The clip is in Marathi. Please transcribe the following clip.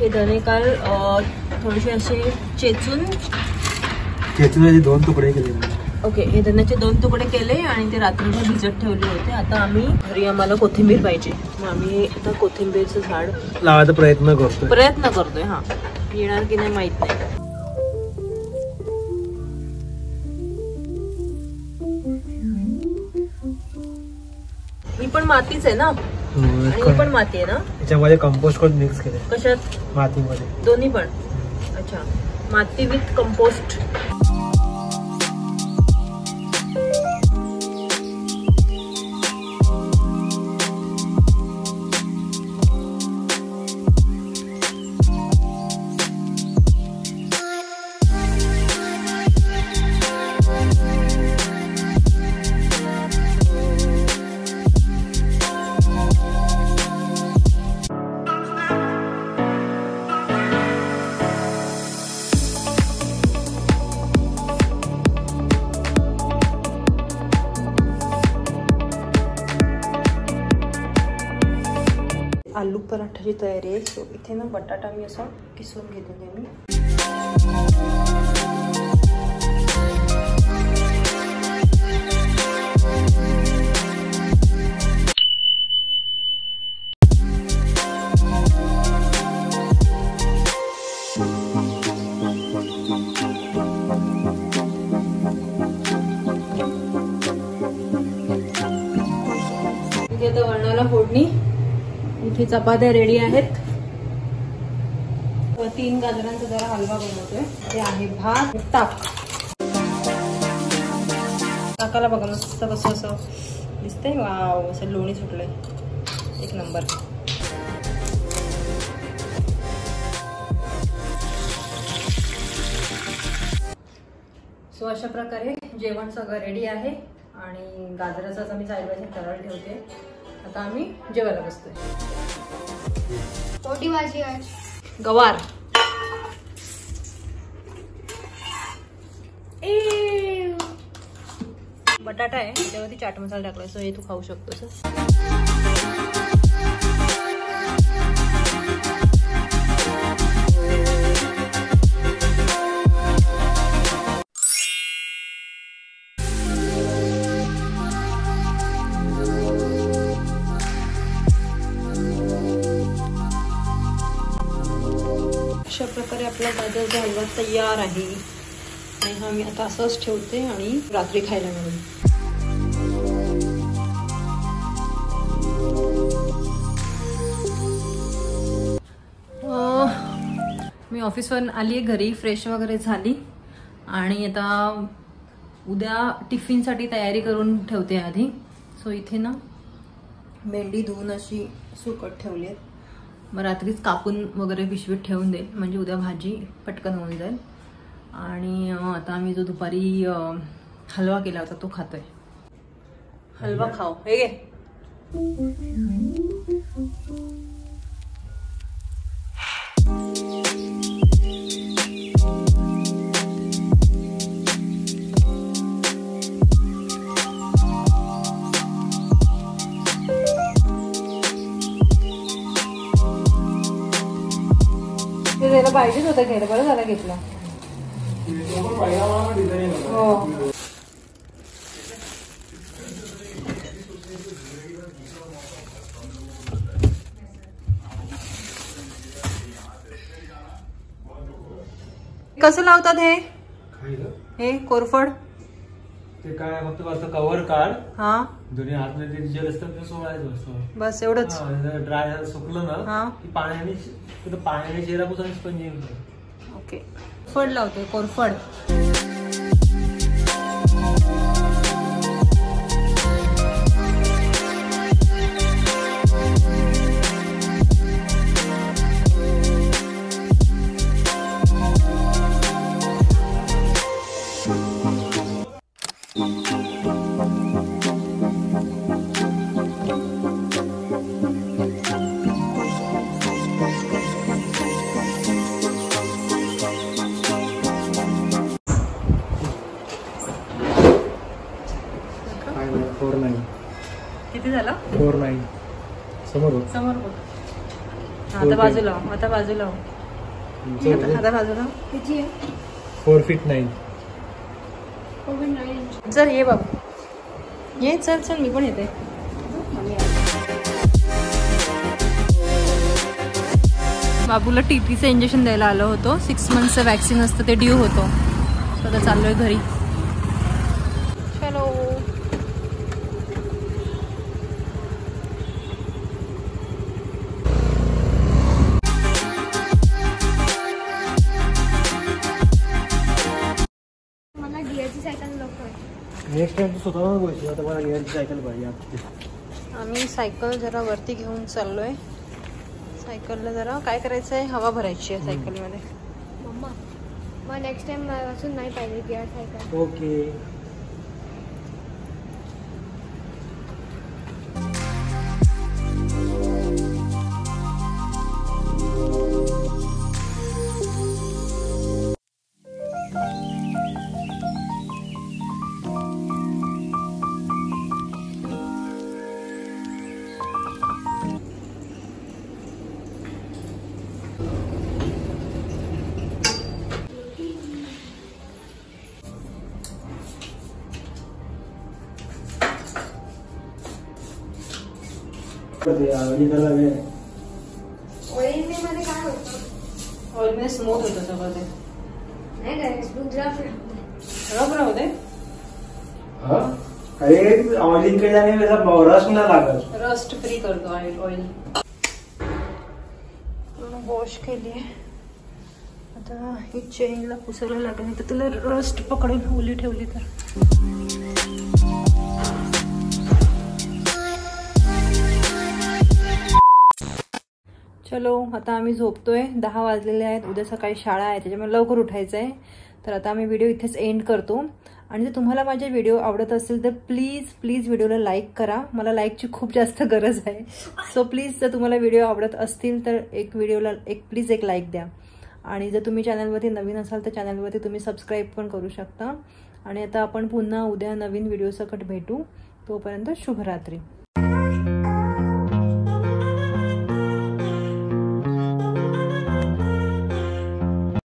हे धने काल थोडेसे असे चेचून 2 तुकडे केले. ओके, हे धन्याचे 2 तुकडे केले आणि ते रात्रभर भिजत ठेवले होते. आता आम्ही घरी आम्हाला कोथिंबीर पाहिजे, मग आम्ही आता कोथिंबीरचं झाड लावायचा प्रयत्न करतोय. हा, येणार की नाही माहित नाही. ही पण मातीच आहे ना, आणि ही पण माती आहे ना. त्याच्यामध्ये कंपोस्ट खत मिक्स केले. कशात? मातीमध्ये. दोन्ही पण. अच्छा, माती विथ कंपोस्ट. आलू पराठाची तयारी आहे. सो इथे ना बटाटा मी असा किसून घेते मी. इथे आता वरणाला फोडणी. इथे चपात्या रेडी आहेत. 3 गाजरांचा जरा हलवा बनवतोय. ते आहे भात, ताक. ताकाला बघा मस्त कसं असं दिसतंय. वाव, असं लोणी सुटलंय. एक नंबर. सो अशा प्रकारे जेवण सगळं रेडी आहे आणि गाजराचाच आम्ही साईडबाय करायला ठेवते. आता आम्ही जेवायला बसतोय. कोणती भाजी आहे? गवार. बटाटा आहे, त्याच्यावरती चाट मसाला टाकलाय. सो हे तू खाऊ शकतोस. अशा प्रकारे आपला गाजरचा हलवा तयार आहे आणि हा मी आता असंच ठेवते आणि रात्री खायला मिळेल. मी ऑफिसवरून आली आहे घरी, फ्रेश वगैरे झाली आणि आता उद्या टिफिनसाठी तयारी करून ठेवते आधी. सो इथे ना भेंडी धुवून अशी सुकट ठेवली आहेत. मग रात्रीच कापून वगैरे पिशवीत ठेवून देईल, म्हणजे उद्या भाजी पटकन होऊन जाईल. आणि आता आम्ही जो दुपारी हलवा केला होता तो खातोय. हलवा खाऊ. हे घे. त्याला पाहिजेच होतं घ्यायला, बरं झालं घेतला. हो. कसं लावतात हे कोरफड? ते काय फक्त वरचं कव्हर काढ. हा, दोन्ही हातमध्ये जेल असतं ते सोडायचं असतं. बस एवढंच. ड्राय झालं सुकलं ना की पाण्याने चेहरा पुसून स्पंज येईल. ओके, फड लावतोय कोरफड. किती झाला? 4-9 समोर समोर बघ. आता बाजूला आता बाजूला आता बाजूला 4 feet 9. चल ये बाबू ये चल चल मी पण येते. बाबूला TTचं इंजेक्शन द्यायला आलो होतो. 6 monthsचं वॅक्सिन असतं ते ड्यू होतो. आता चाललोय घरी. चलो नेक्स्ट टाइम तू स्वतः बोलशील आता मला गिअरची सायकल पाहिजे. आम्ही सायकल जरा वरती घेऊन चाललोय. सायकलला जरा काय करायचं आहे हवा भरायची आहे सायकलमध्ये. मम्मा मग नेक्स्ट टाइम असून नाही पाहिजे गिअर सायकल. ओके. ऑइलमध्ये काय होतं? ऑइलमध्ये स्मूथ होतं सगळं ते. नाही काय रब राहू दे. अरे ऑइलिंग के जाने में सब रस ना लागत. रस्ट फ्री करतो ऑइल. पूर्ण वॉश केली आहे. आता ही चेनला पुसायला लागेल नाही तर तुला रस्ट पकडेल ओली ठेवली तर. चलो आता आम्ही झोपतोय. 10 वाजलेले आहेत. उद्या सकाळी शाळा आहे त्याच्यामुळे लवकर उठायचं आहे. तर आता आम्ही व्हिडिओ इथेच एंड करतो. आणि जर तुम्हाला माझे व्हिडिओ आवडत असेल तर प्लीज व्हिडिओला लाईक करा. मला लाईकची खूप जास्त गरज आहे. सो प्लीज जर तुम्हाला व्हिडिओ आवडत असतील तर प्लीज एक लाईक द्या. आणि जर तुम्ही चॅनलवरती नवीन असाल तर चॅनलवरती तुम्ही सबस्क्राईब पण करू शकता. आणि आता आपण पुन्हा उद्या नवीन व्हिडिओसकट भेटू. तोपर्यंत शुभरात्री.